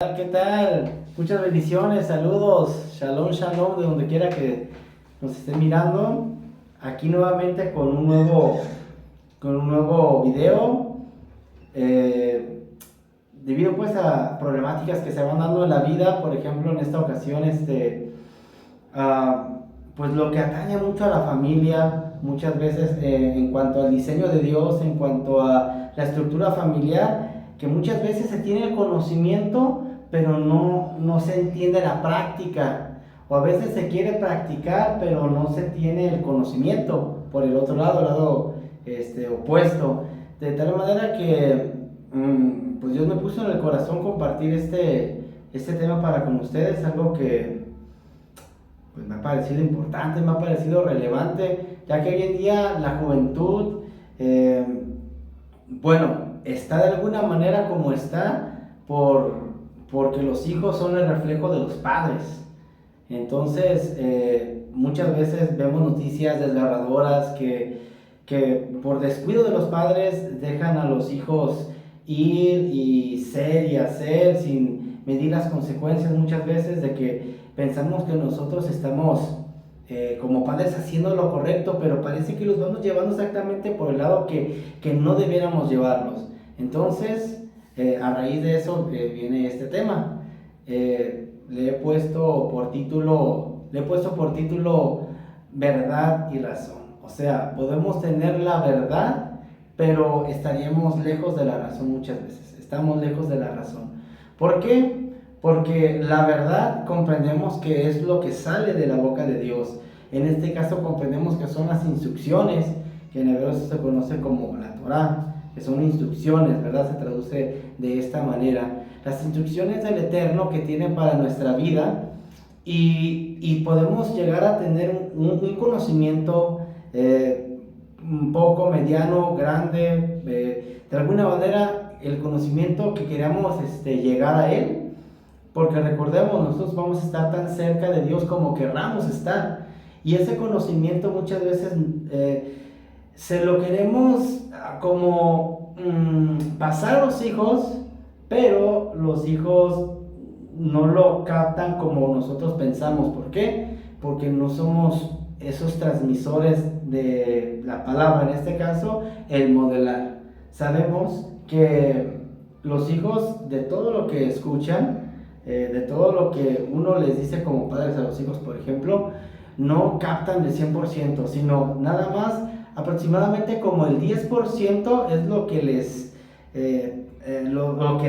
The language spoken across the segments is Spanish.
¿Qué tal? Muchas bendiciones, saludos, shalom, shalom, de donde quiera que nos estén mirando. Aquí nuevamente con un nuevo video. eh, Debido pues a problemáticas que se van dando en la vida, por ejemplo en esta ocasión, pues lo que atañe mucho a la familia, muchas veces en cuanto al diseño de Dios, en cuanto a la estructura familiar, que muchas veces se tiene el conocimiento, pero no se entiende la práctica, o a veces se quiere practicar, pero no se tiene el conocimiento por el otro lado, el lado opuesto, de tal manera que pues Dios me puso en el corazón compartir este tema para con ustedes, algo que pues me ha parecido importante, me ha parecido relevante, ya que hoy en día la juventud, eh, está de alguna manera como está porque los hijos son el reflejo de los padres. Entonces, muchas veces vemos noticias desgarradoras que por descuido de los padres dejan a los hijos ir y ser y hacer sin medir las consecuencias muchas veces de que pensamos que nosotros estamos como padres haciendo lo correcto, pero parece que los vamos llevando exactamente por el lado que no debiéramos llevarlos. Entonces, a raíz de eso viene este tema. Le he puesto por título verdad y razón. O sea, podemos tener la verdad, pero estaríamos lejos de la razón muchas veces. Estamos lejos de la razón. ¿Por qué? Porque la verdad comprendemos que es lo que sale de la boca de Dios. En este caso comprendemos que son las instrucciones, que en hebreo se conoce como la Torá, que son instrucciones, ¿verdad? Se traduce de esta manera. Las instrucciones del Eterno que tienen para nuestra vida, y podemos llegar a tener un conocimiento un poco mediano, grande, de alguna manera el conocimiento que queramos llegar a él, porque recordemos, nosotros vamos a estar tan cerca de Dios como querramos estar, y ese conocimiento muchas veces se lo queremos como pasar a los hijos, pero los hijos no lo captan como nosotros pensamos. ¿Por qué? Porque no somos esos transmisores de la palabra, en este caso el modelar. Sabemos que los hijos, de todo lo que escuchan, de todo lo que uno les dice como padres a los hijos, por ejemplo, no captan el 100%, sino nada más aproximadamente como el 10% es lo que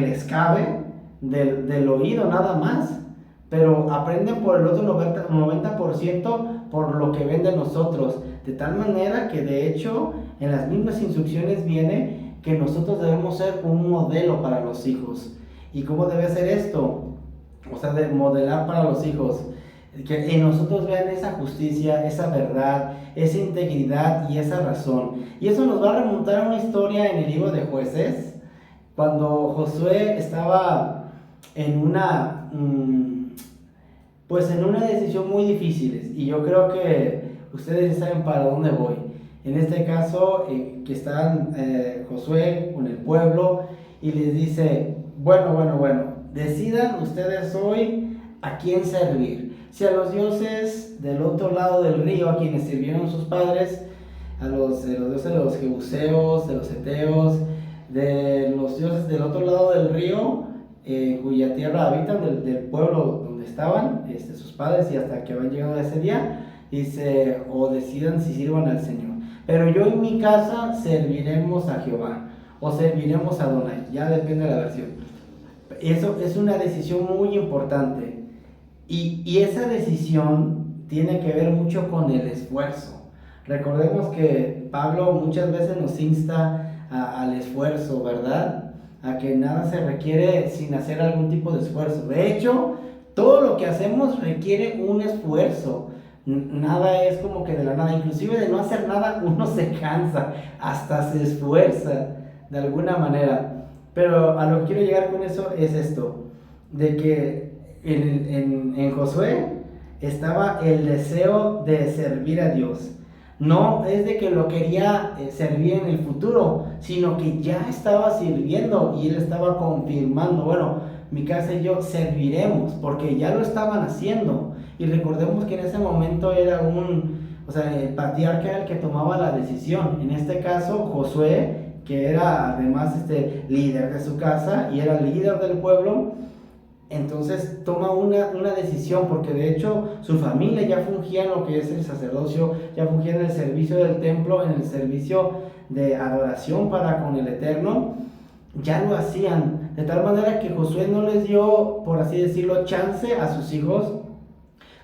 les cabe del oído, nada más, pero aprenden por el otro 90% por lo que ven de nosotros, de tal manera que de hecho en las mismas instrucciones viene que nosotros debemos ser un modelo para los hijos. ¿Y cómo debe ser esto? O sea, de modelar para los hijos, que en nosotros vean esa justicia, esa verdad, esa integridad y esa razón. Y eso nos va a remontar a una historia en el libro de Jueces, cuando Josué estaba en una decisión muy difícil, y yo creo que ustedes ya saben para dónde voy. En este caso, que están Josué con el pueblo y les dice, bueno, decidan ustedes hoy a quién servir. Si a los dioses del otro lado del río, a quienes sirvieron sus padres, a los dioses de los jebuseos, de los eteos, de los dioses del otro lado del río, cuya tierra habitan, del pueblo donde estaban sus padres, y hasta que van llegando ese día, dice, o decidan si sirvan al Señor. Pero yo y mi casa serviremos a Jehová, o serviremos a Adonai, ya depende de la versión. Eso es una decisión muy importante, y esa decisión tiene que ver mucho con el esfuerzo. Recordemos que Pablo muchas veces nos insta al esfuerzo, ¿verdad? A que nada se requiere sin hacer algún tipo de esfuerzo. De hecho, todo lo que hacemos requiere un esfuerzo. Nada es como que de la nada. Inclusive de no hacer nada uno se cansa, hasta se esfuerza de alguna manera. Pero a lo que quiero llegar con eso es esto, de que en Josué estaba el deseo de servir a Dios. No es de que lo quería servir en el futuro, sino que ya estaba sirviendo y él estaba confirmando, mi casa y yo serviremos, porque ya lo estaban haciendo. Y recordemos que en ese momento era el patriarca era el que tomaba la decisión. En este caso, Josué, que era además líder de su casa y era líder del pueblo, entonces toma una decisión, porque de hecho su familia ya fungía en lo que es el sacerdocio, ya fungía en el servicio del templo, en el servicio de adoración para con el Eterno, ya lo hacían, de tal manera que Josué no les dio, por así decirlo, chance a sus hijos,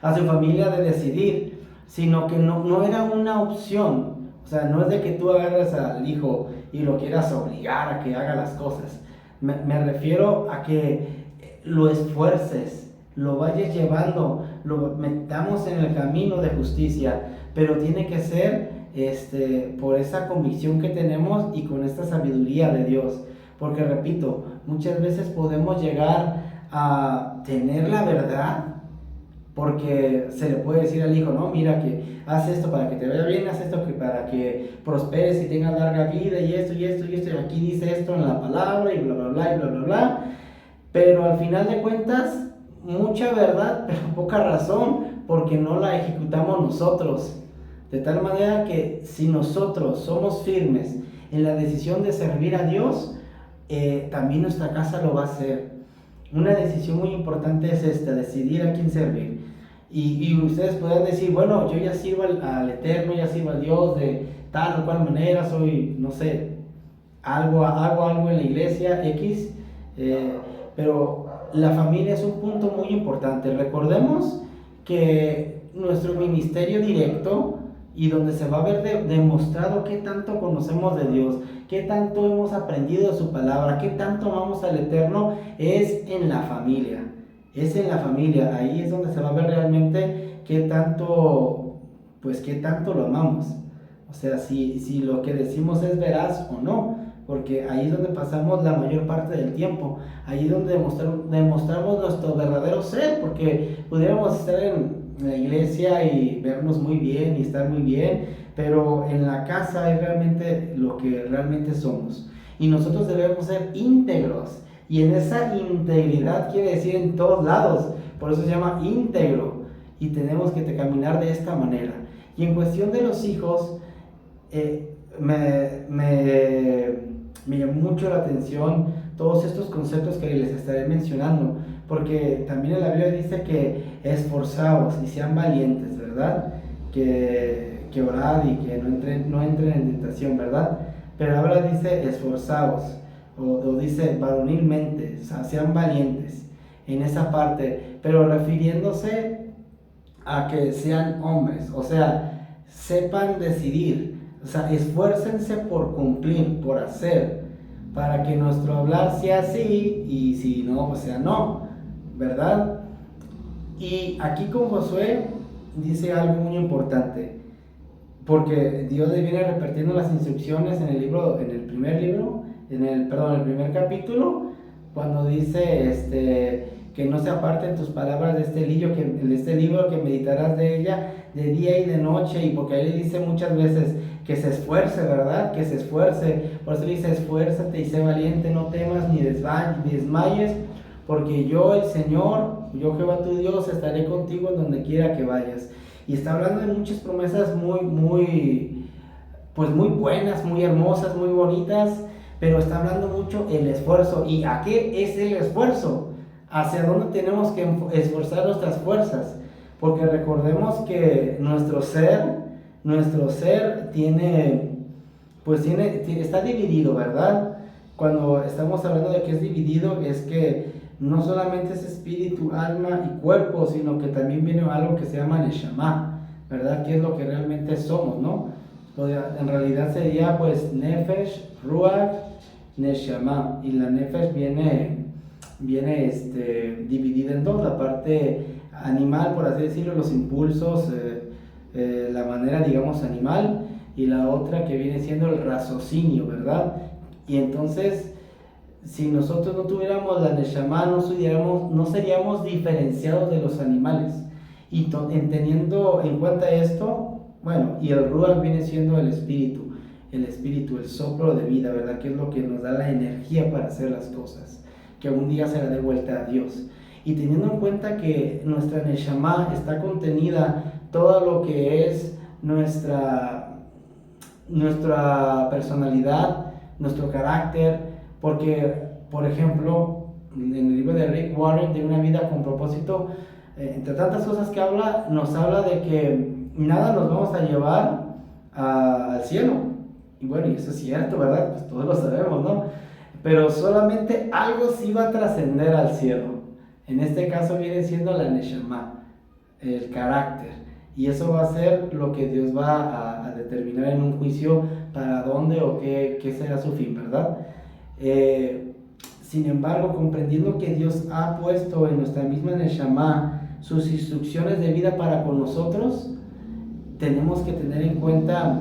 a su familia de decidir, sino que no era una opción. O sea, no es de que tú agarres al hijo y lo quieras obligar a que haga las cosas. Me refiero a que lo esfuerces, lo vayas llevando, lo metamos en el camino de justicia, pero tiene que ser por esa convicción que tenemos y con esta sabiduría de Dios. Porque repito, muchas veces podemos llegar a tener la verdad, porque se le puede decir al hijo, no, mira que haz esto para que te vaya bien, haz esto para que prosperes y tengas larga vida, y esto, y esto, y esto, y aquí dice esto en la palabra, y bla, bla, bla, y bla, bla, bla. Pero al final de cuentas, mucha verdad, pero poca razón, porque no la ejecutamos nosotros. De tal manera que si nosotros somos firmes en la decisión de servir a Dios, también nuestra casa lo va a hacer. Una decisión muy importante es esta, decidir a quién servir. Y ustedes podrán decir, bueno, yo ya sirvo al Eterno, ya sirvo a Dios de tal o cual manera, soy, no sé, hago algo en la iglesia, X, pero la familia es un punto muy importante. Recordemos que nuestro ministerio directo, y donde se va a ver demostrado qué tanto conocemos de Dios, qué tanto hemos aprendido de su palabra, qué tanto amamos al Eterno, es en la familia. Es en la familia, ahí es donde se va a ver realmente qué tanto lo amamos. O sea, si lo que decimos es veraz o no, porque ahí es donde pasamos la mayor parte del tiempo, ahí es donde demostramos nuestro verdadero ser, porque pudiéramos estar en la iglesia y vernos muy bien y estar muy bien, pero en la casa es realmente lo que realmente somos, y nosotros debemos ser íntegros, y en esa integridad quiere decir en todos lados, por eso se llama íntegro, y tenemos que caminar de esta manera. Y en cuestión de los hijos, me llamó mucho la atención todos estos conceptos que les estaré mencionando, porque también en la Biblia dice que esforzaos y sean valientes, ¿verdad? Que orad y que no entren en tentación, ¿verdad? Pero ahora dice esforzaos, o dice varonilmente, o sea, sean valientes en esa parte, pero refiriéndose a que sean hombres, o sea, sepan decidir, o sea, esfuércense por cumplir, por hacer, para que nuestro hablar sea sí, y si no, o sea no, ¿verdad? Y aquí con Josué dice algo muy importante, porque Dios le viene repartiendo las instrucciones en el primer capítulo, cuando dice que no se aparten tus palabras de este libro, que meditarás de ella de día y de noche, y porque ahí le dice muchas veces que se esfuerce, ¿verdad? Que se esfuerce, por eso le dice esfuérzate y sé valiente, no temas ni desmayes, porque yo, el Señor, yo Jehová tu Dios, estaré contigo en donde quiera que vayas. Y está hablando de muchas promesas muy buenas, muy hermosas, muy bonitas, pero está hablando mucho el esfuerzo. ¿Y a qué es el esfuerzo? ¿Hacia dónde tenemos que esforzar nuestras fuerzas? Porque recordemos que nuestro ser está dividido, ¿verdad? Cuando estamos hablando de que es dividido, es que no solamente es espíritu, alma y cuerpo, sino que también viene algo que se llama Neshama, ¿verdad? Que es lo que realmente somos, ¿no? En realidad sería pues Nefesh, Ruach, Neshama, y la Nefesh viene dividida en dos, la parte animal, por así decirlo, los impulsos, la manera, digamos, animal, y la otra que viene siendo el raciocinio, ¿verdad? Y entonces, si nosotros no tuviéramos la Neshama, no seríamos diferenciados de los animales. Y teniendo en cuenta esto, bueno, y el Ruach viene siendo el espíritu, el soplo de vida, ¿verdad? Que es lo que nos da la energía para hacer las cosas. que un día será de vuelta a Dios. Y teniendo en cuenta que nuestra Neshama está contenida todo lo que es nuestra personalidad, nuestro carácter, porque, por ejemplo, en el libro de Rick Warren, de Una vida con propósito, entre tantas cosas que habla, nos habla de que nada nos vamos a llevar al cielo. Y bueno, y eso es cierto, ¿verdad? Pues todos lo sabemos, ¿no? Pero solamente algo sí va a trascender al cielo. En este caso viene siendo la Neshama, el carácter. Y eso va a ser lo que Dios va a determinar en un juicio para dónde o qué será su fin, ¿verdad? Sin embargo, comprendiendo que Dios ha puesto en nuestra misma Neshama sus instrucciones de vida para con nosotros, tenemos que tener en cuenta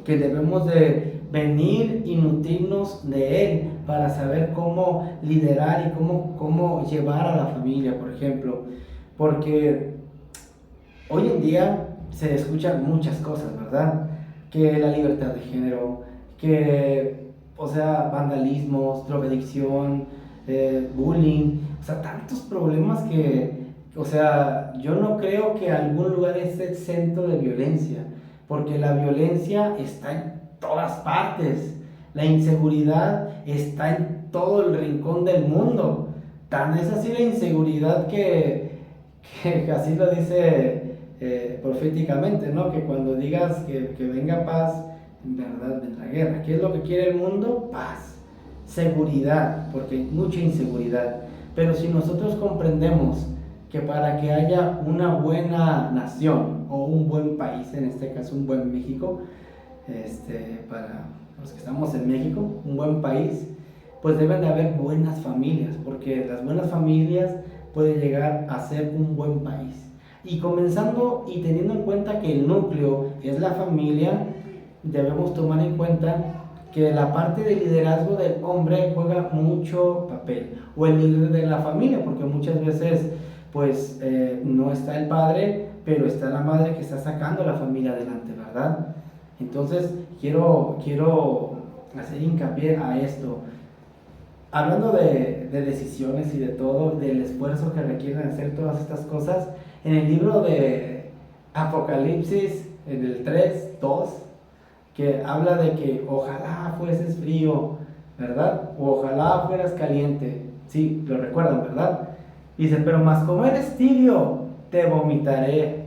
que debemos de venir y nutrirnos de Él para saber cómo liderar y cómo llevar a la familia, por ejemplo. Porque hoy en día se escuchan muchas cosas, ¿verdad? Que la libertad de género, que, o sea, vandalismos, drogadicción, bullying, o sea, tantos problemas que, o sea, yo no creo que algún lugar esté exento de violencia, porque la violencia está en todas partes, la inseguridad está en todo el rincón del mundo. Tan es así la inseguridad que así lo dice proféticamente, ¿no? Que cuando digas que venga paz, en verdad vendrá guerra. ¿Qué es lo que quiere el mundo? Paz, seguridad, porque hay mucha inseguridad. Pero si nosotros comprendemos que para que haya una buena nación o un buen país, en este caso un buen México, para los que estamos en México, un buen país, pues deben de haber buenas familias, porque las buenas familias pueden llegar a ser un buen país. Y comenzando y teniendo en cuenta que el núcleo es la familia, debemos tomar en cuenta que la parte de liderazgo del hombre juega mucho papel, o el líder de la familia, porque muchas veces pues no está el padre, pero está la madre que está sacando a la familia adelante, ¿verdad? Entonces quiero hacer hincapié a esto. Hablando de decisiones y de todo, del esfuerzo que requieren hacer todas estas cosas, en el libro de Apocalipsis, en el 3:2, que habla de que ojalá fueses frío, ¿verdad? O ojalá fueras caliente. Sí, lo recuerdan, ¿verdad? Dice, pero más como eres tibio, te vomitaré.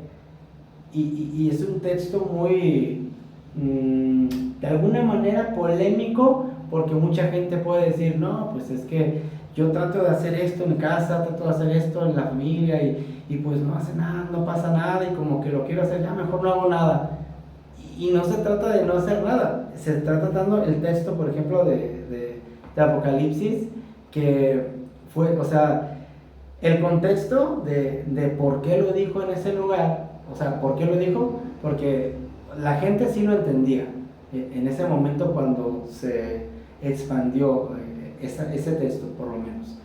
Y es un texto muy, de alguna manera polémico, porque mucha gente puede decir, no, pues es que yo trato de hacer esto en casa, trato de hacer esto en la familia y pues no hace nada, no pasa nada y como que lo quiero hacer, ya mejor no hago nada. Y no se trata de no hacer nada, se está tratando el texto, por ejemplo, de Apocalipsis, que fue, o sea, el contexto de por qué lo dijo en ese lugar, o sea, ¿por qué lo dijo? Porque la gente sí lo entendía en ese momento cuando se expandió ese texto, por lo menos.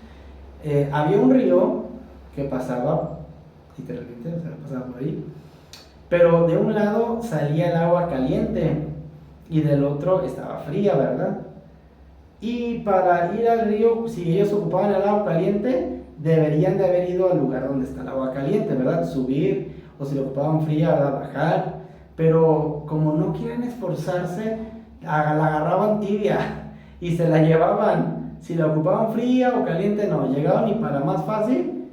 Había un río que pasaba, literalmente, o sea, pasaba por ahí, pero de un lado salía el agua caliente y del otro estaba fría, ¿verdad? Y para ir al río, si ellos ocupaban el agua caliente, deberían de haber ido al lugar donde está el agua caliente, ¿verdad? Subir, o si lo ocupaban fría, ¿verdad? Bajar. Pero como no quieren esforzarse, la agarraban tibia y se la llevaban. Si la ocupaban fría o caliente, no, llegaban y para más fácil,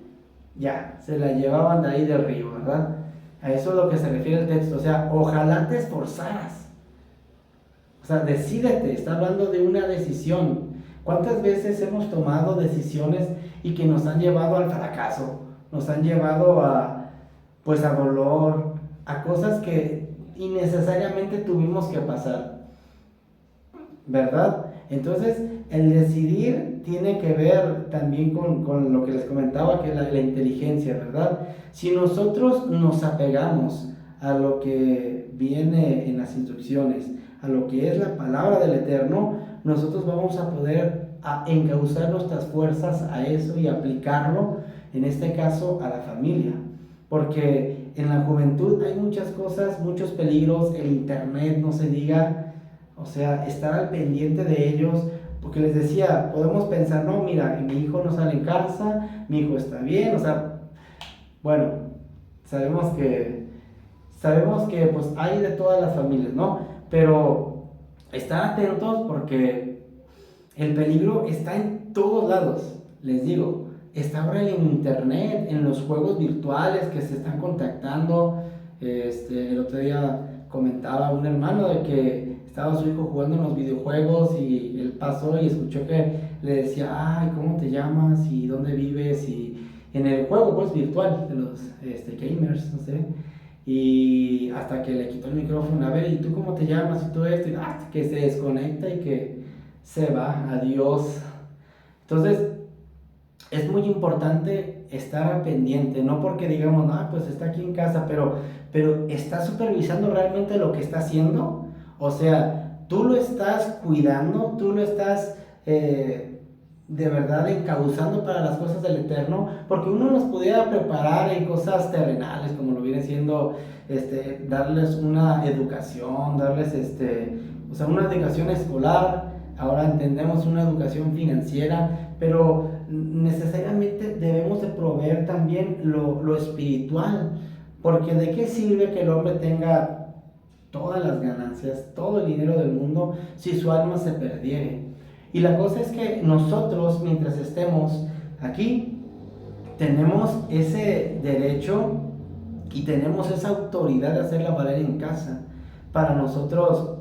ya, se la llevaban de ahí del río, ¿verdad? A eso es lo que se refiere el texto, o sea, ojalá te esforzaras. O sea, decídete, está hablando de una decisión. ¿Cuántas veces hemos tomado decisiones y que nos han llevado al fracaso? Nos han llevado pues a dolor, a cosas que innecesariamente tuvimos que pasar, ¿verdad? Entonces, el decidir tiene que ver también con lo que les comentaba, que es la inteligencia, ¿verdad? Si nosotros nos apegamos a lo que viene en las instrucciones, a lo que es la palabra del Eterno, nosotros vamos a poder encauzar nuestras fuerzas a eso y aplicarlo, en este caso, a la familia. Porque en la juventud hay muchas cosas, muchos peligros, el internet, no se diga, o sea, estar al pendiente de ellos, Porque les decía, podemos pensar, no, mira, mi hijo no sale en casa, mi hijo está bien, o sea, bueno, sabemos que pues hay de todas las familias, ¿no? Pero estar atentos porque el peligro está en todos lados, les digo. Está ahora en internet, en los juegos virtuales que se están contactando. El otro día comentaba un hermano de que estaba su hijo jugando en los videojuegos y él pasó y escuchó que le decía, ay, ¿cómo te llamas? ¿Y dónde vives? Y en el juego pues virtual de los gamers, no sé. Y hasta que le quitó el micrófono, a ver, ¿y tú cómo te llamas? Y todo esto, y que se desconecta y que se va, adiós. Entonces, es muy importante estar al pendiente, no porque digamos, pues está aquí en casa, pero ¿está supervisando realmente lo que está haciendo? O sea, tú lo estás cuidando, tú lo estás de verdad encauzando para las cosas del Eterno, porque uno nos pudiera preparar en cosas terrenales, como lo viene siendo, darles una educación, darles, o sea, una educación escolar, ahora entendemos una educación financiera, pero necesariamente debemos de proveer también lo espiritual, porque de qué sirve que el hombre tenga todas las ganancias, todo el dinero del mundo, si su alma se perdiere. Y la cosa es que nosotros, mientras estemos aquí, tenemos ese derecho y tenemos esa autoridad de hacerla valer en casa, para nosotros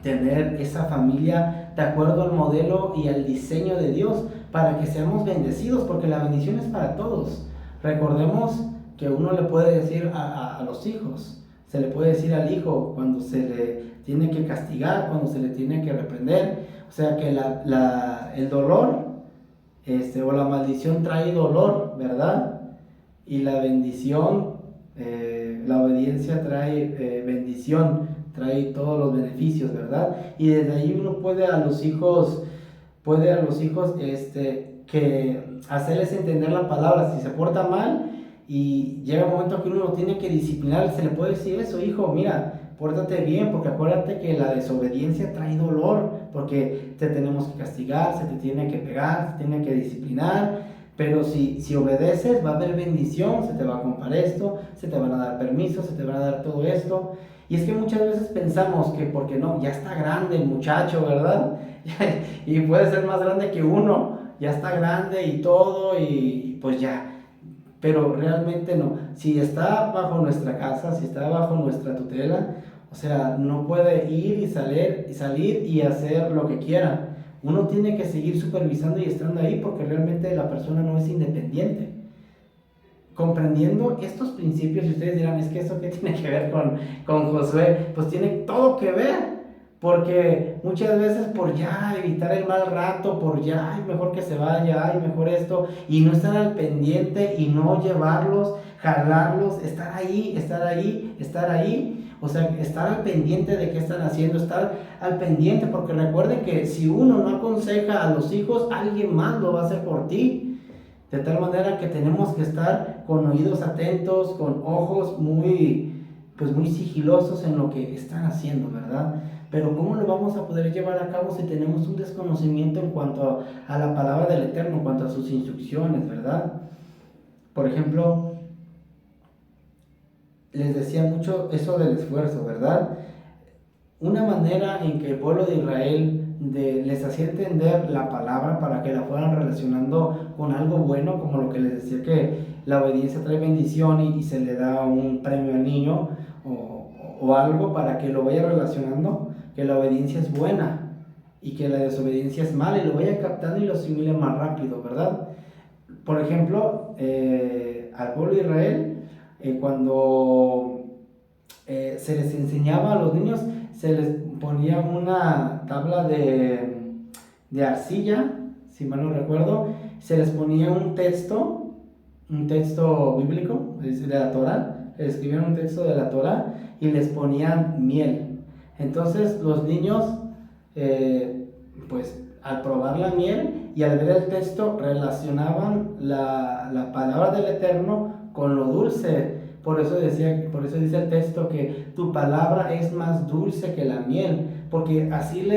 tener esa familia de acuerdo al modelo y al diseño de Dios, para que seamos bendecidos, porque la bendición es para todos. Recordemos que uno le puede decir a los hijos, se le puede decir al hijo cuando se le tiene que castigar, cuando se le tiene que reprender, o sea que el dolor o la maldición trae dolor, ¿verdad? Y la bendición, la obediencia trae bendición, trae todos los beneficios, ¿verdad? Y desde ahí uno puede a los hijos, que hacerles entender la palabra. Si se porta mal y llega un momento que uno lo tiene que disciplinar, se le puede decir eso, hijo, mira, pórtate bien, porque acuérdate que la desobediencia trae dolor, porque te tenemos que castigar, se te tiene que pegar, se tiene que disciplinar. Pero si obedeces, va a haber bendición, se te va a comprar esto, se te van a dar permisos, se te van a dar todo esto. Y es que muchas veces pensamos que porque no, ya está grande el muchacho, ¿verdad? Y puede ser más grande que uno, ya está grande y todo, y pues ya. Pero realmente no. Si está bajo nuestra casa, si está bajo nuestra tutela, o sea, no puede ir y salir y hacer lo que quiera. Uno tiene que seguir supervisando y estando ahí, porque realmente la persona no es independiente. Comprendiendo estos principios, y ustedes dirán, es que eso qué tiene que ver con Josué, pues tiene todo que ver, porque muchas veces por ya evitar el mal rato, por ya, ay, mejor que se vaya, ay, mejor esto, y no estar al pendiente y no llevarlos, jalarlos, estar ahí, o sea, estar al pendiente de qué están haciendo, estar al pendiente, porque recuerden que si uno no aconseja a los hijos, alguien más lo va a hacer por ti. De tal manera que tenemos que estar con oídos atentos, con ojos muy sigilosos en lo que están haciendo, ¿verdad? Pero ¿cómo lo vamos a poder llevar a cabo si tenemos un desconocimiento en cuanto a la palabra del Eterno, en cuanto a sus instrucciones, ¿verdad? Por ejemplo, les decía mucho eso del esfuerzo, ¿verdad? Una manera en que el pueblo de Israel les hacía entender la palabra para que la fueran relacionando con algo bueno, como lo que les decía, que la obediencia trae bendición y se le da un premio al niño o algo para que lo vaya relacionando, que la obediencia es buena y que la desobediencia es mala, y lo vaya captando y lo asimile más rápido, ¿verdad? Por ejemplo, al pueblo de Israel, cuando se les enseñaba a los niños, se les ponía una tabla de arcilla, si mal no recuerdo, se les ponía un texto bíblico, es decir, de la Torah, escribían un texto de la Torah y les ponían miel. Entonces los niños, pues al probar la miel y al ver el texto, relacionaban la palabra del Eterno con lo dulce. Por eso dice el texto que tu palabra es más dulce que la miel, porque así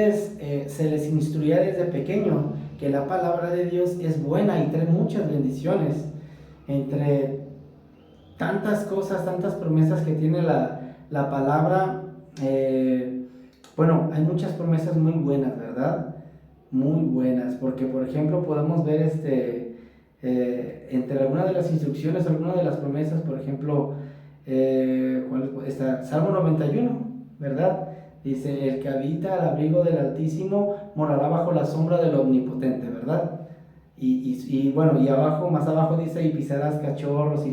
se les instruía desde pequeño que la palabra de Dios es buena y trae muchas bendiciones. Entre tantas cosas, tantas promesas que tiene la palabra, bueno, hay muchas promesas muy buenas, ¿verdad? Muy buenas, porque por ejemplo podemos ver entre algunas de las instrucciones, algunas de las promesas, por ejemplo, ¿cuál está? Salmo 91, ¿verdad? Dice, el que habita al abrigo del Altísimo morará bajo la sombra del Omnipotente, ¿verdad? Y bueno, y abajo, más abajo dice, y pisarás cachorros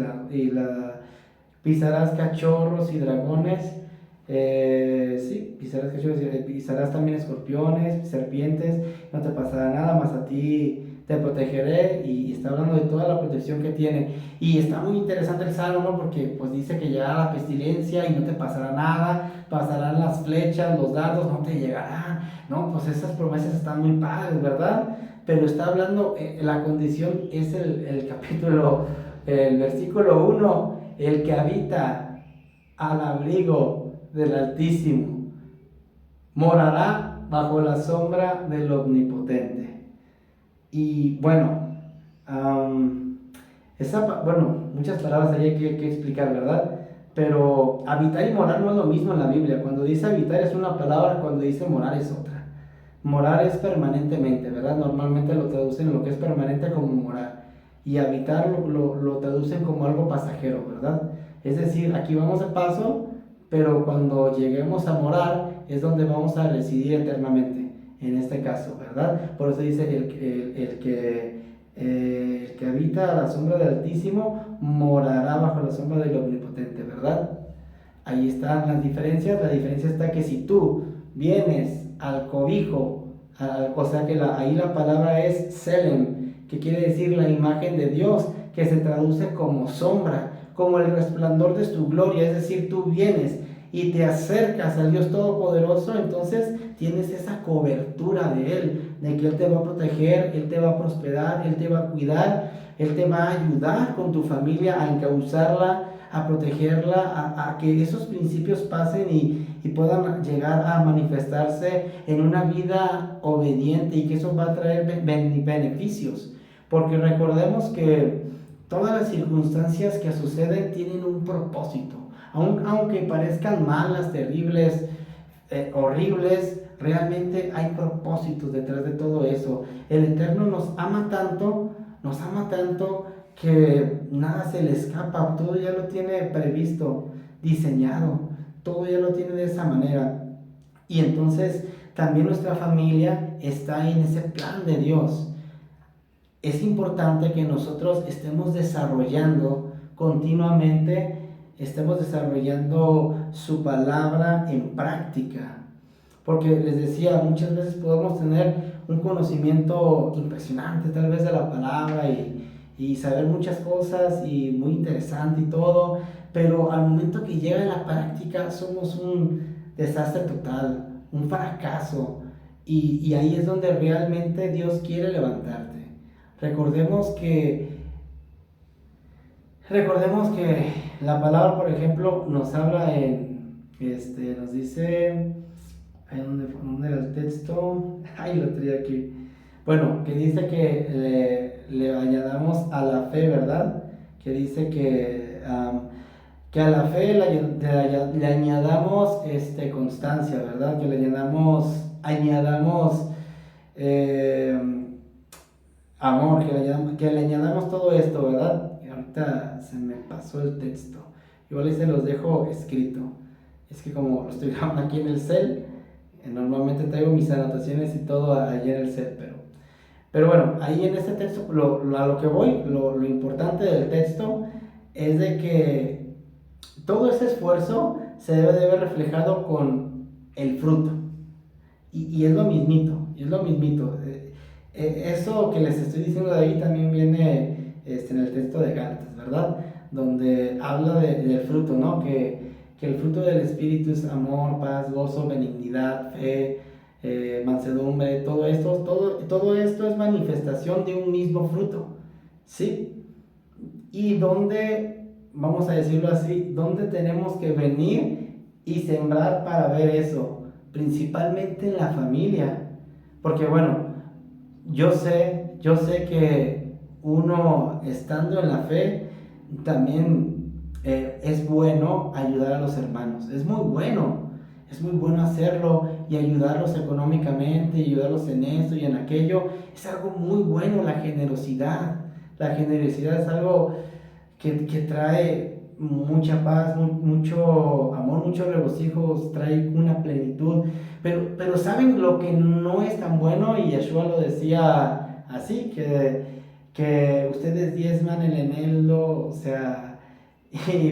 pisarás cachorros y dragones, sí, pisarás cachorros y pisarás también escorpiones, serpientes, no te pasará nada, más a ti te protegeré, y está hablando de toda la protección que tiene. Y está muy interesante el salmo, ¿no? Porque pues dice que llegará la pestilencia y no te pasará nada, pasarán las flechas, los dardos, no te llegarán, ¿no? Pues esas promesas están muy padres, ¿verdad? Pero está hablando, la condición es el capítulo, el versículo 1, el que habita al abrigo del Altísimo morará bajo la sombra del Omnipotente. Y bueno, bueno, muchas palabras ahí hay que explicar, ¿verdad? Pero habitar y morar no es lo mismo en la Biblia. Cuando dice habitar es una palabra, cuando dice morar es otra. Morar es permanentemente, ¿verdad? Normalmente lo traducen en lo que es permanente como morar. Y habitar lo traducen como algo pasajero, ¿verdad? Es decir, aquí vamos de paso, pero cuando lleguemos a morar es donde vamos a residir eternamente, en este caso, ¿verdad? Por eso dice el que habita a la sombra del Altísimo morará bajo la sombra del Omnipotente, ¿verdad? Ahí están las diferencias. La diferencia está que si tú vienes al cobijo, o sea que ahí la palabra es Selem, que quiere decir la imagen de Dios, que se traduce como sombra, como el resplandor de su gloria. Es decir, tú vienes y te acercas al Dios Todopoderoso, entonces tienes esa cobertura de Él, de que Él te va a proteger, Él te va a prosperar, Él te va a cuidar, Él te va a ayudar con tu familia a encauzarla, a protegerla, a que esos principios pasen y puedan llegar a manifestarse en una vida obediente, y que eso va a traer beneficios. Porque recordemos que todas las circunstancias que suceden tienen un propósito. Aunque parezcan malas, terribles, horribles, realmente hay propósitos detrás de todo eso. El Eterno nos ama tanto que nada se le escapa, todo ya lo tiene previsto, diseñado, todo ya lo tiene de esa manera. Y entonces también nuestra familia está en ese plan de Dios. Es importante que nosotros estemos desarrollando continuamente, estemos desarrollando su palabra en práctica. Porque les decía, muchas veces podemos tener un conocimiento impresionante tal vez de la palabra y saber muchas cosas y muy interesante y todo, pero al momento que llega la práctica somos un desastre total, un fracaso, y ahí es donde realmente Dios quiere levantarte. Recordemos que, recordemos que la palabra, por ejemplo, nos habla nos dice, ¿dónde era el texto? Ay, lo traía aquí. Bueno, que dice que le añadamos a la fe, ¿verdad? Que dice que a la fe le añadamos constancia, ¿verdad? Que le añadamos amor, que le añadamos todo esto, ¿verdad? Y ahorita se me pasó el texto. Igual ahí se los dejo escrito. Es que como lo estoy grabando aquí en el cel, normalmente traigo mis anotaciones y todo allí en el cel, pero bueno, ahí en este texto, a lo que voy, lo importante del texto es de que todo ese esfuerzo se debe de ver reflejado con el fruto. Y es lo mismito, es lo mismito. Eso que les estoy diciendo de ahí también viene en el texto de Gálatas, ¿verdad? Donde habla del fruto, ¿no? Que el fruto del Espíritu es amor, paz, gozo, benignidad, fe, mansedumbre, todo esto es manifestación de un mismo fruto, ¿sí? Y donde, vamos a decirlo así, donde tenemos que venir y sembrar para ver eso, principalmente en la familia, porque bueno, yo sé que uno estando en la fe también es bueno ayudar a los hermanos, es muy bueno hacerlo y ayudarlos económicamente, y ayudarlos en esto y en aquello, es algo muy bueno. La generosidad es algo que trae mucha paz, mucho amor, muchos regocijos, trae una plenitud. Pero ¿saben lo que no es tan bueno? Y Yeshua lo decía así, que ustedes diezman el eneldo, o sea,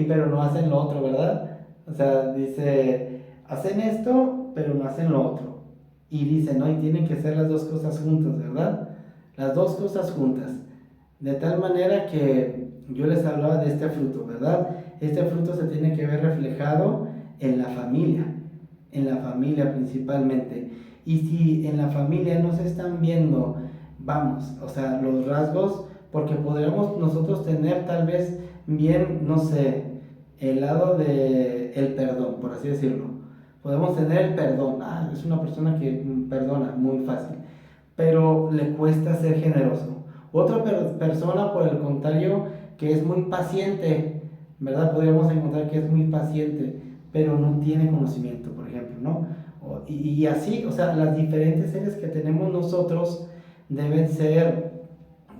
pero no hacen lo otro, ¿verdad? O sea, dice, hacen esto, pero no hacen lo otro. Y dice, ¿no? Y tienen que ser las dos cosas juntas, ¿verdad? Las dos cosas juntas. De tal manera que yo les hablaba de este fruto, ¿verdad? Este fruto se tiene que ver reflejado en la familia principalmente. Y si en la familia no se están viendo, vamos, o sea, los rasgos, porque podríamos nosotros tener tal vez bien, no sé, el lado de el perdón, por así decirlo. Podemos tener el perdón, es una persona que perdona muy fácil, pero le cuesta ser generoso. Otra persona, por el contrario, que es muy paciente, ¿verdad? Podríamos encontrar que es muy paciente, pero no tiene conocimiento, por ejemplo, ¿no? Y así, o sea, las diferentes series que tenemos nosotros deben ser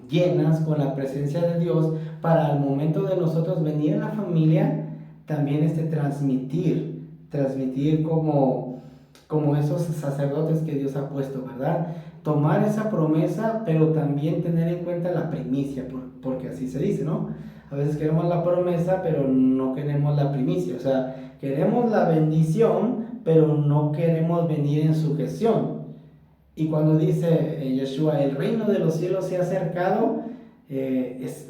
llenas con la presencia de Dios para al momento de nosotros venir a la familia, también transmitir como esos sacerdotes que Dios ha puesto, ¿verdad? Tomar esa promesa, pero también tener en cuenta la primicia, porque así se dice, ¿no? A veces queremos la promesa, pero no queremos la primicia, o sea, queremos la bendición, pero no queremos venir en sujeción. Y cuando dice Yeshua, el reino de los cielos se ha acercado,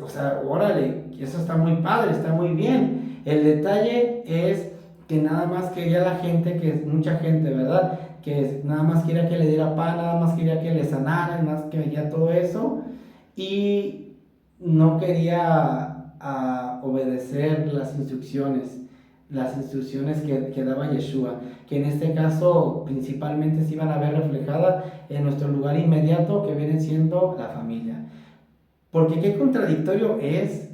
o sea, órale, eso está muy padre, está muy bien. El detalle es que nada más quería la gente, que es mucha gente, ¿verdad? Que nada más quería que le diera pan, nada más quería que le sanara, nada más que veía todo eso, y no quería obedecer las instrucciones que daba Yeshua, que en este caso principalmente se iban a ver reflejadas en nuestro lugar inmediato, que viene siendo la familia. Porque qué contradictorio es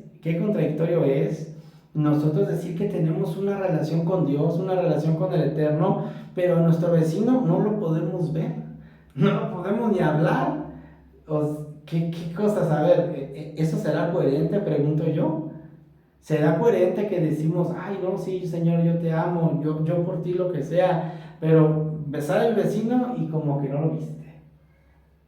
nosotros decir que tenemos una relación con Dios, una relación con el Eterno, pero a nuestro vecino no lo podemos ver, no lo podemos ni hablar. ¿Qué cosas? A ver, ¿eso será coherente? Pregunto yo. ¿Será coherente que decimos, ay, no, sí, Señor, yo te amo, yo por ti lo que sea, pero besar al vecino y como que no lo viste?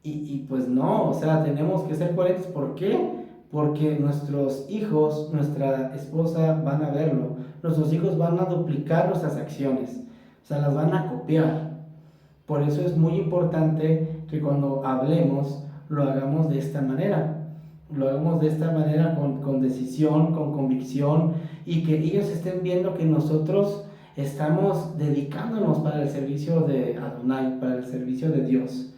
Y pues no, o sea, tenemos que ser coherentes. ¿Por qué? Porque nuestros hijos, nuestra esposa van a verlo. Nuestros hijos van a duplicar nuestras acciones, o sea, las van a copiar. Por eso es muy importante que cuando hablemos lo hagamos de esta manera. Lo hagamos de esta manera con decisión, con convicción, y que ellos estén viendo que nosotros estamos dedicándonos para el servicio de Adonai, para el servicio de Dios.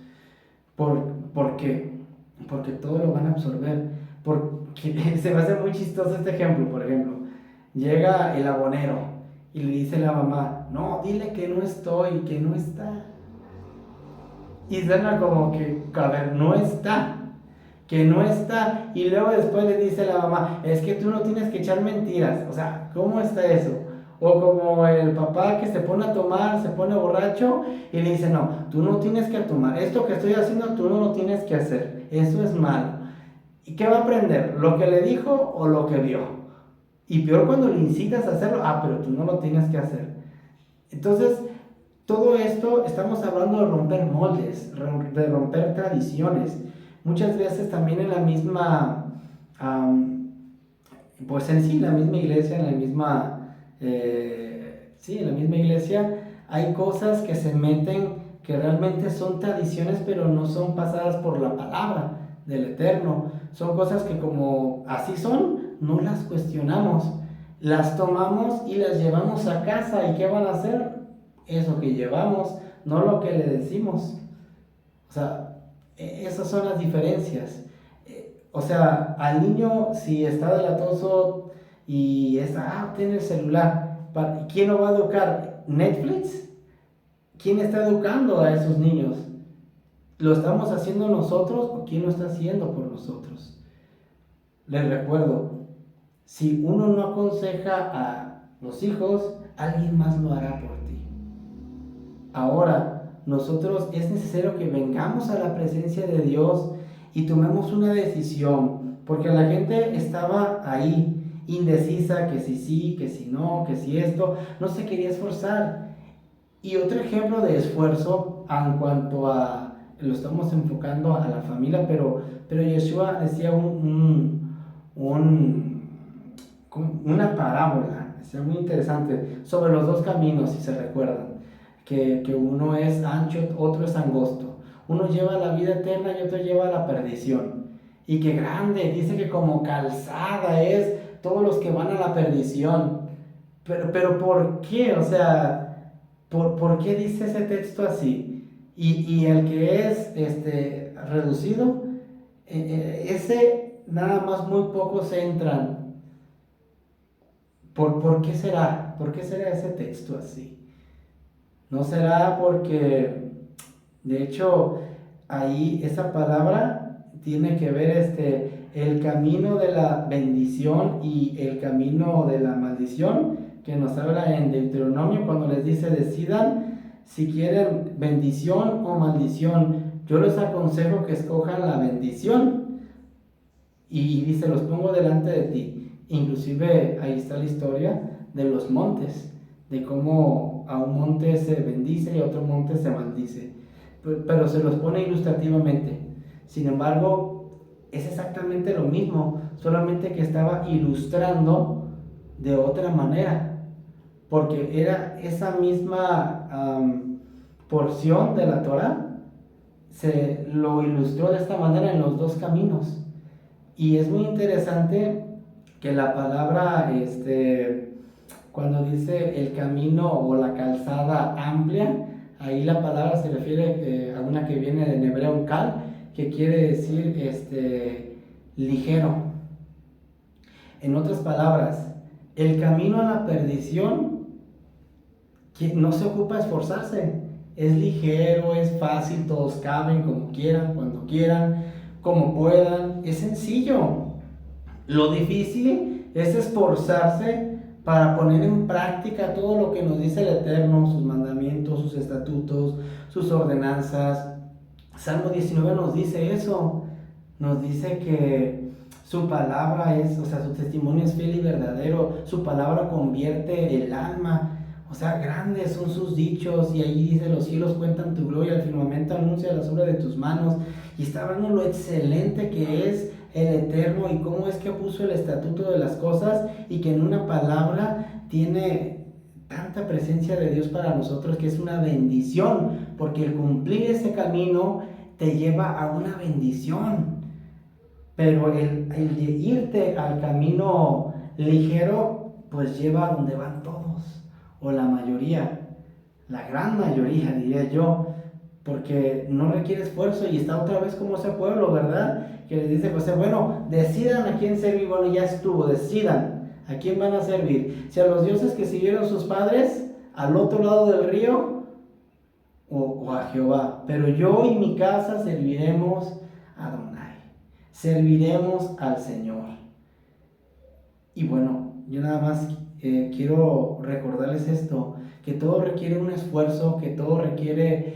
¿Por qué? Porque todo lo van a absorber. Porque se me hace muy chistoso este ejemplo, por ejemplo. Llega el abonero y le dice a la mamá, no, dile que no estoy, que no está. Y suena como que, a ver, no está, que no está. Y luego después le dice a la mamá, es que tú no tienes que echar mentiras. O sea, ¿cómo está eso? O como el papá que se pone a tomar, se pone borracho y le dice, no, tú no tienes que tomar. Esto que estoy haciendo, tú no lo tienes que hacer. Eso es malo. ¿Y qué va a aprender? ¿Lo que le dijo o lo que vio? Y peor cuando le incitas a hacerlo, pero tú no lo tienes que hacer. Entonces, todo esto estamos hablando de romper moldes, de romper tradiciones. Muchas veces también en la misma, pues en sí, la misma iglesia, en la misma iglesia, hay cosas que se meten que realmente son tradiciones, pero no son pasadas por la palabra del Eterno. Son cosas que como así son, no las cuestionamos. Las tomamos y las llevamos a casa. ¿Y qué van a hacer? Eso que llevamos, no lo que le decimos. O sea, esas son las diferencias. O sea, al niño, si está delatoso y tiene el celular, ¿quién lo va a educar? ¿Netflix? ¿quién está educando a esos niños? ¿Lo estamos haciendo nosotros o quién lo está haciendo por nosotros? Les recuerdo, si uno no aconseja a los hijos, alguien más lo hará por ti. Ahora, nosotros es necesario que vengamos a la presencia de Dios y tomemos una decisión, porque la gente estaba ahí, indecisa, que si sí, que si no, que si esto, no se quería esforzar. Y otro ejemplo de esfuerzo en cuanto a, lo estamos enfocando a la familia, pero Yeshua decía una parábola, decía muy interesante, sobre los dos caminos, si se recuerdan, que uno es ancho, otro es angosto. Uno lleva a la vida eterna y otro lleva a la perdición. Y que grande, dice que como calzada es todos los que van a la perdición. Pero ¿por qué? O sea, ¿por qué dice ese texto así? Y el que es reducido, ese nada más muy pocos entran. ¿Por qué será? ¿Por qué será ese texto así? ¿No será porque, de hecho, ahí esa palabra tiene que ver el camino de la bendición y el camino de la maldición, que nos habla en Deuteronomio cuando les dice: decidan si quieren bendición o maldición? Yo les aconsejo que escojan la bendición. Y dice: los pongo delante de ti. Inclusive ahí está la historia de los montes, de cómo a un monte se bendice y a otro monte se maldice, pero se los pone ilustrativamente. Sin embargo, es exactamente lo mismo, solamente que estaba ilustrando de otra manera, porque era esa misma porción de la Torah, se lo ilustró de esta manera en los dos caminos. Y es muy interesante que la palabra, cuando dice el camino o la calzada amplia, ahí la palabra se refiere a una que viene en hebreo kal, que quiere decir ligero. En otras palabras, el camino a la perdición, que no se ocupa esforzarse, es ligero, es fácil, todos caben como quieran, cuando quieran, como puedan, es sencillo. Lo difícil es esforzarse para poner en práctica todo lo que nos dice el Eterno, sus mandamientos, sus estatutos, sus ordenanzas. Salmo 19 nos dice eso, nos dice que su palabra es, o sea, su testimonio es fiel y verdadero, su palabra convierte el alma. O sea, grandes son sus dichos, y allí dice: los cielos cuentan tu gloria, el firmamento anuncia las obras de tus manos. Y está hablando lo excelente que es el Eterno y cómo es que puso el estatuto de las cosas, y que en una palabra tiene tanta presencia de Dios para nosotros, que es una bendición, porque el cumplir ese camino te lleva a una bendición. Pero el irte al camino ligero, pues lleva a donde van todos, o la mayoría, la gran mayoría, diría yo, porque no requiere esfuerzo. Y está otra vez como ese pueblo, ¿verdad? Que les dice José: bueno, decidan a quién servir. Bueno, ya estuvo, decidan a quién van a servir, si a los dioses que siguieron sus padres al otro lado del río, o a Jehová. Pero yo y mi casa serviremos a Adonai, serviremos al Señor. Y bueno, yo nada más quiero recordarles esto, que todo requiere un esfuerzo, que todo requiere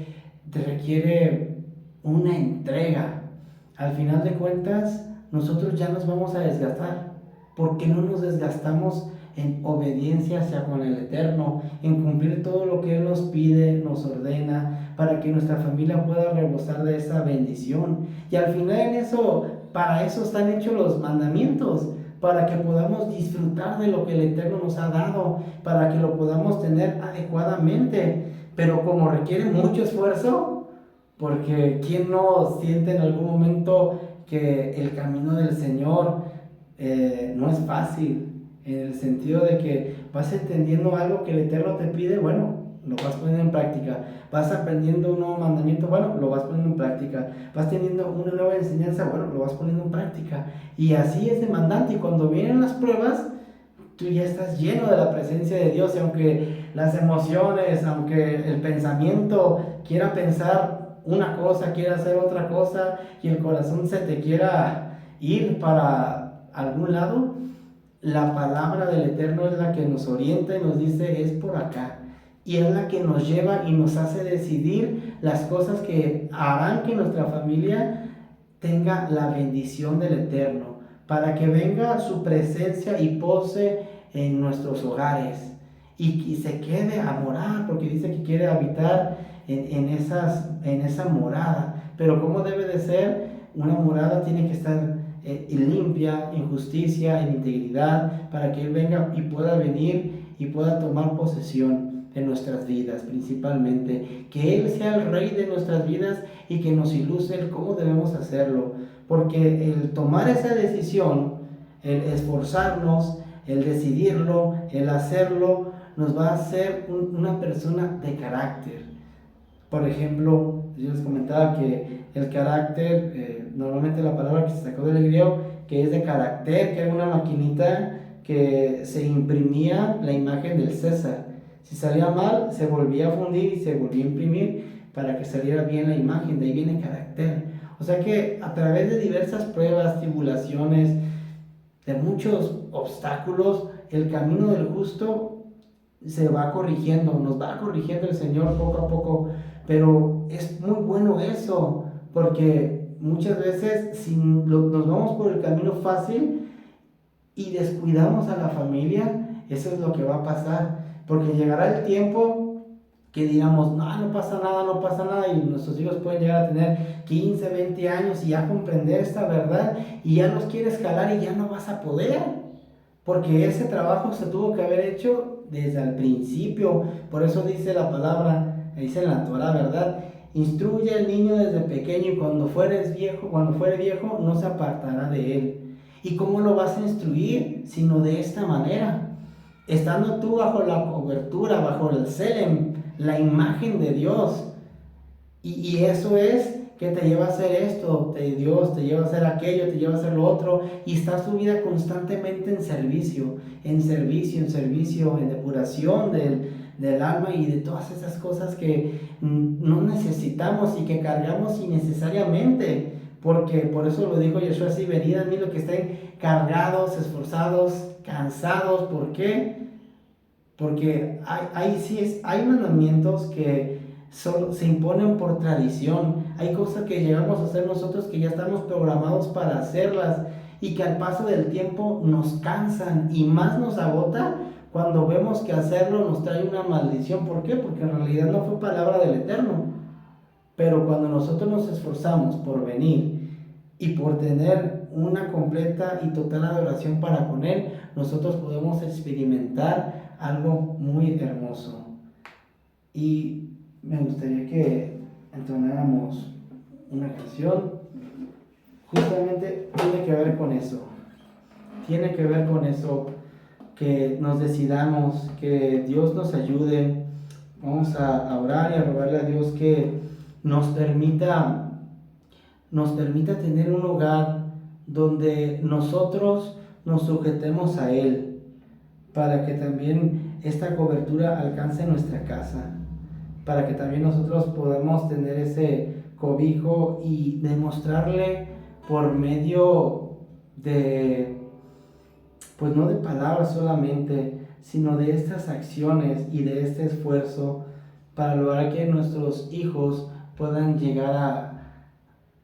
una entrega. Al final de cuentas, nosotros ya nos vamos a desgastar. ¿Por qué no nos desgastamos en obediencia hacia con el Eterno, en cumplir todo lo que Él nos pide, nos ordena, para que nuestra familia pueda rebosar de esa bendición? Y al final en eso, para eso están hechos los mandamientos, para que podamos disfrutar de lo que el Eterno nos ha dado, para que lo podamos tener adecuadamente. Pero como requiere mucho esfuerzo, porque ¿quién no siente en algún momento que el camino del Señor no es fácil? En el sentido de que vas entendiendo algo que el Eterno te pide, bueno, lo vas poniendo en práctica. Vas aprendiendo un nuevo mandamiento, bueno, lo vas poniendo en práctica. Vas teniendo una nueva enseñanza, bueno, lo vas poniendo en práctica. Y así es demandante. Y cuando vienen las pruebas, tú ya estás lleno de la presencia de Dios. Y aunque las emociones, aunque el pensamiento quiera pensar una cosa, quiera hacer otra cosa, y el corazón se te quiera ir para algún lado, la palabra del Eterno es la que nos orienta y nos dice es por acá. Y es la que nos lleva y nos hace decidir las cosas que harán que nuestra familia tenga la bendición del Eterno, para que venga su presencia y pose en nuestros hogares y se quede a morar, porque dice que quiere habitar en esa morada. Pero ¿cómo debe de ser? Una morada tiene que estar limpia, en justicia, en integridad, para que Él venga y pueda venir y pueda tomar posesión de nuestras vidas, principalmente. Que Él sea el Rey de nuestras vidas y que nos ilustre cómo debemos hacerlo. Porque el tomar esa decisión, el esforzarnos, el decidirlo, el hacerlo, nos va a hacer una persona de carácter. Por ejemplo, yo les comentaba que el carácter, normalmente la palabra que se sacó del griego, que es de carácter, que era una maquinita que se imprimía la imagen del César. Si salía mal, se volvía a fundir y se volvía a imprimir para que saliera bien la imagen. De ahí viene carácter. O sea que a través de diversas pruebas, tribulaciones, de muchos obstáculos, el camino del justo se va corrigiendo, nos va corrigiendo el Señor poco a poco. Pero es muy bueno eso, porque muchas veces si nos vamos por el camino fácil y descuidamos a la familia, eso es lo que va a pasar. Porque llegará el tiempo que digamos, no pasa nada, y nuestros hijos pueden llegar a tener 15, 20 años y ya comprender esta verdad, y ya los quieres jalar y ya no vas a poder, porque ese trabajo se tuvo que haber hecho desde el principio. Por eso dice la palabra, dice en la Torah, ¿verdad? Instruye al niño desde pequeño, y cuando fuere viejo no se apartará de él. ¿Y cómo lo vas a instruir? Sino de esta manera, estando tú bajo la cobertura, bajo el Selem, la imagen de Dios. Y eso es que te lleva a hacer esto, Dios te lleva a hacer aquello, te lleva a hacer lo otro, y está su vida constantemente en servicio, en depuración del alma y de todas esas cosas que no necesitamos y que cargamos innecesariamente. Porque por eso lo dijo Yeshua así: venid a mí los que estén cargados, esforzados, cansados. ¿Por qué? Porque hay mandamientos que solo se imponen por tradición. Hay cosas que llegamos a hacer nosotros que ya estamos programados para hacerlas, y que al paso del tiempo nos cansan y más nos agota cuando vemos que hacerlo nos trae una maldición. ¿Por qué? Porque en realidad no fue palabra del Eterno. Pero cuando nosotros nos esforzamos por venir y por tener una completa y total adoración para con Él, nosotros podemos experimentar algo muy hermoso. Y me gustaría que entonáramos una canción. Justamente tiene que ver con eso. Que nos decidamos, que Dios nos ayude. Vamos a orar y a rogarle a Dios que nos permita tener un hogar donde nosotros nos sujetemos a Él, para que también esta cobertura alcance nuestra casa, para que también nosotros podamos tener ese cobijo y demostrarle por medio de, pues no de palabras solamente, sino de estas acciones y de este esfuerzo, para lograr que nuestros hijos puedan llegar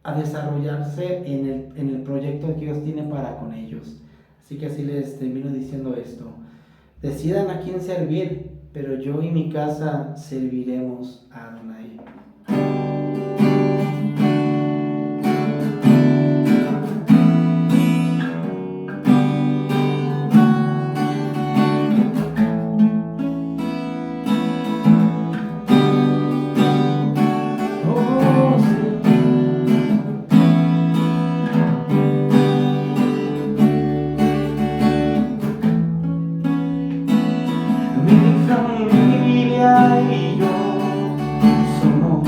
a desarrollarse en el proyecto que Dios tiene para con ellos. Así que así les termino diciendo esto: decidan a quién servir, pero yo y mi casa serviremos a Adonai. Mi familia y yo somos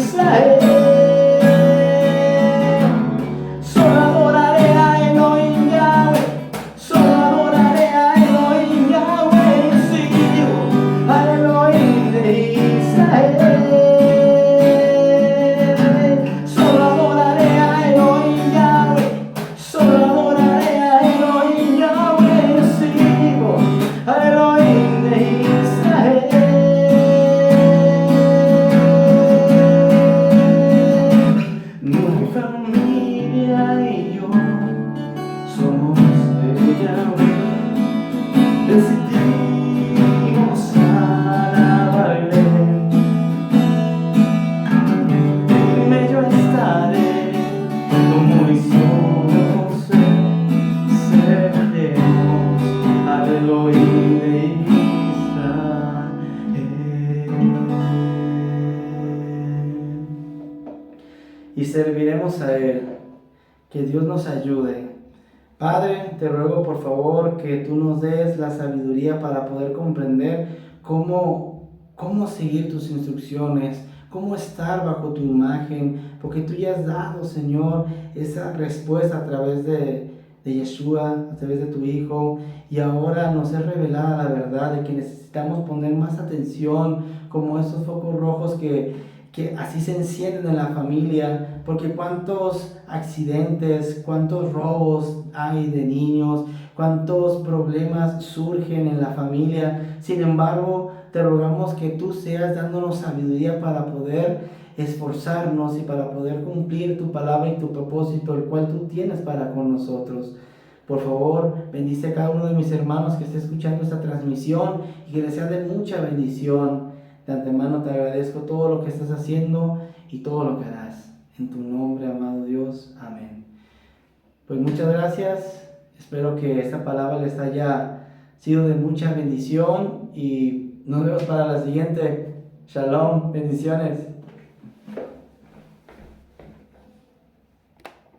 Israel. Solo adoraré a Elohim Yahweh, solo adoraré a Elohim Yahweh, sigo al Elohim de Israel. Solo adoraré a Elohim Yahweh, solo adoraré a Elohim Yahweh, sigo al Elohim de Israel. Mi familia y yo somos de Yahweh, decidimos alabarle. En medio estaré como hicimos, serviremos al Elohim de Israel. Y serviremos a Él. Que Dios nos ayude. Padre, te ruego por favor que tú nos des la sabiduría para poder comprender cómo seguir tus instrucciones, cómo estar bajo tu imagen, porque tú ya has dado, Señor, esa respuesta a través de Yeshua, a través de tu Hijo, y ahora nos es revelada la verdad de que necesitamos poner más atención, como esos focos rojos que así se encienden en la familia, porque cuántos accidentes, cuántos robos hay de niños, cuántos problemas surgen en la familia. Sin embargo, te rogamos que tú seas dándonos sabiduría para poder esforzarnos y para poder cumplir tu palabra y tu propósito, el cual tú tienes para con nosotros. Por favor, bendice a cada uno de mis hermanos que esté escuchando esta transmisión y que les sea de mucha bendición. De antemano te agradezco todo lo que estás haciendo y todo lo que harás. En tu nombre, amado Dios. Amén. Pues muchas gracias. Espero que esta palabra les haya sido de mucha bendición y nos vemos para la siguiente. Shalom, bendiciones.